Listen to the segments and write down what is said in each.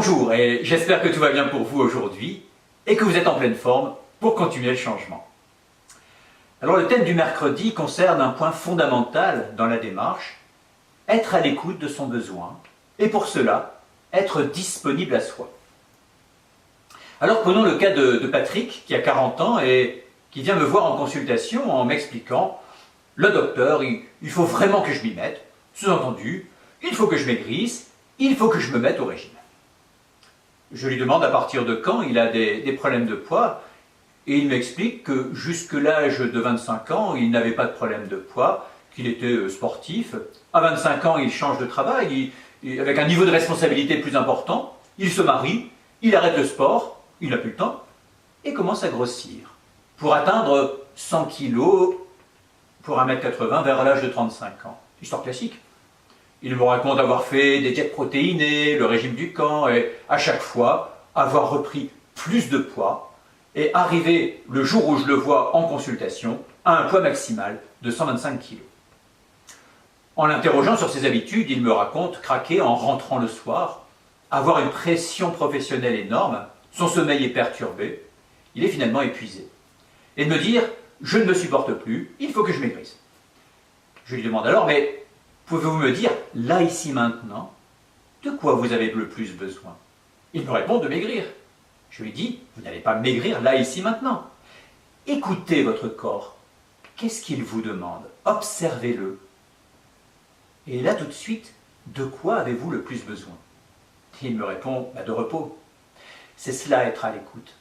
Bonjour et j'espère que tout va bien pour vous aujourd'hui et que vous êtes en pleine forme pour continuer le changement. Alors le thème du mercredi concerne un point fondamental dans la démarche, être à l'écoute de son besoin et pour cela, être disponible à soi. Alors prenons le cas de Patrick qui a 40 ans et qui vient me voir en consultation en m'expliquant « Le docteur, il faut vraiment que je m'y mette, sous-entendu, il faut que je maigrisse, il faut que je me mette au régime. » Je lui demande à partir de quand il a des problèmes de poids et il m'explique que jusque l'âge de 25 ans, il n'avait pas de problème de poids, qu'il était sportif. À 25 ans, il change de travail, avec un niveau de responsabilité plus important, il se marie, il arrête le sport, il n'a plus le temps et commence à grossir pour atteindre 100 kg pour 1m80 vers l'âge de 35 ans. Histoire classique. Il me raconte avoir fait des diètes protéinées, le régime du camp, et à chaque fois avoir repris plus de poids et arriver le jour où je le vois en consultation à un poids maximal de 125 kg. En l'interrogeant sur ses habitudes, il me raconte craquer en rentrant le soir, avoir une pression professionnelle énorme, son sommeil est perturbé, il est finalement épuisé. Et de me dire « je ne me supporte plus, il faut que je maigrisse ». Je lui demande alors « mais pouvez-vous me dire, là, ici, maintenant, de quoi vous avez le plus besoin ?» Il me répond de maigrir. Je lui dis, vous n'allez pas maigrir là, ici, maintenant. Écoutez votre corps. Qu'est-ce qu'il vous demande? Observez-le. Et là, tout de suite, de quoi avez-vous le plus besoin? Il me répond, de repos. C'est cela être à l'écoute.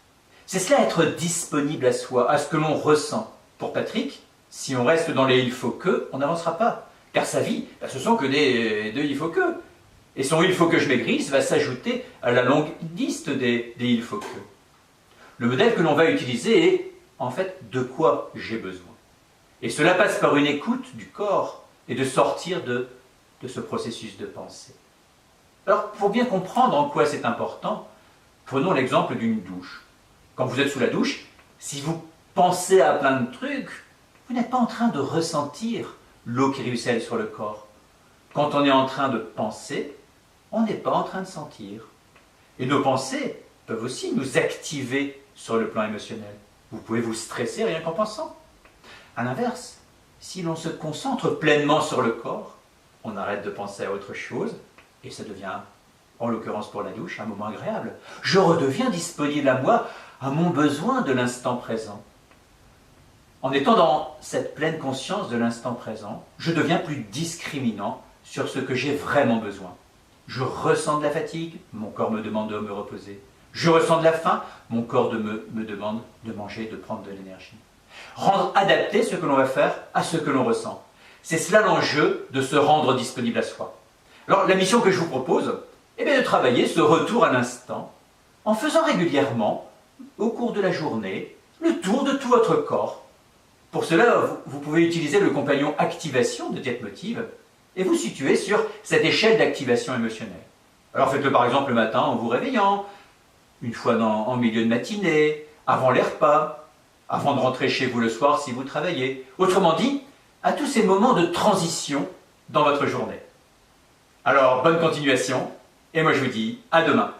C'est cela être disponible à soi, à ce que l'on ressent. Pour Patrick, si on reste dans les « il faut que », on n'avancera pas. Car sa vie, ce sont que des il faut que. Et son il faut que je maigrisse va s'ajouter à la longue liste des il faut que. Le modèle que l'on va utiliser est, en fait, de quoi j'ai besoin. Et cela passe par une écoute du corps et de sortir de ce processus de pensée. Alors, pour bien comprendre en quoi c'est important, prenons l'exemple d'une douche. Quand vous êtes sous la douche, si vous pensez à plein de trucs, vous n'êtes pas en train de ressentir l'eau qui ruisselle sur le corps. Quand on est en train de penser, on n'est pas en train de sentir. Et nos pensées peuvent aussi nous activer sur le plan émotionnel. Vous pouvez vous stresser rien qu'en pensant. A l'inverse, si l'on se concentre pleinement sur le corps, on arrête de penser à autre chose et ça devient, en l'occurrence pour la douche, un moment agréable. Je redeviens disponible à moi, à mon besoin de l'instant présent. En étant dans cette pleine conscience de l'instant présent, je deviens plus discriminant sur ce que j'ai vraiment besoin. Je ressens de la fatigue, mon corps me demande de me reposer. Je ressens de la faim, mon corps me demande de manger, de prendre de l'énergie. Rendre adapté ce que l'on va faire à ce que l'on ressent. C'est cela l'enjeu de se rendre disponible à soi. Alors la mission que je vous propose est de travailler ce retour à l'instant en faisant régulièrement, au cours de la journée, le tour de tout votre corps. Pour cela, vous pouvez utiliser le compagnon activation de Diète Motive et vous situer sur cette échelle d'activation émotionnelle. Alors faites-le par exemple le matin en vous réveillant, une fois en milieu de matinée, avant les repas, avant de rentrer chez vous le soir si vous travaillez. Autrement dit, à tous ces moments de transition dans votre journée. Alors, bonne continuation et moi je vous dis à demain.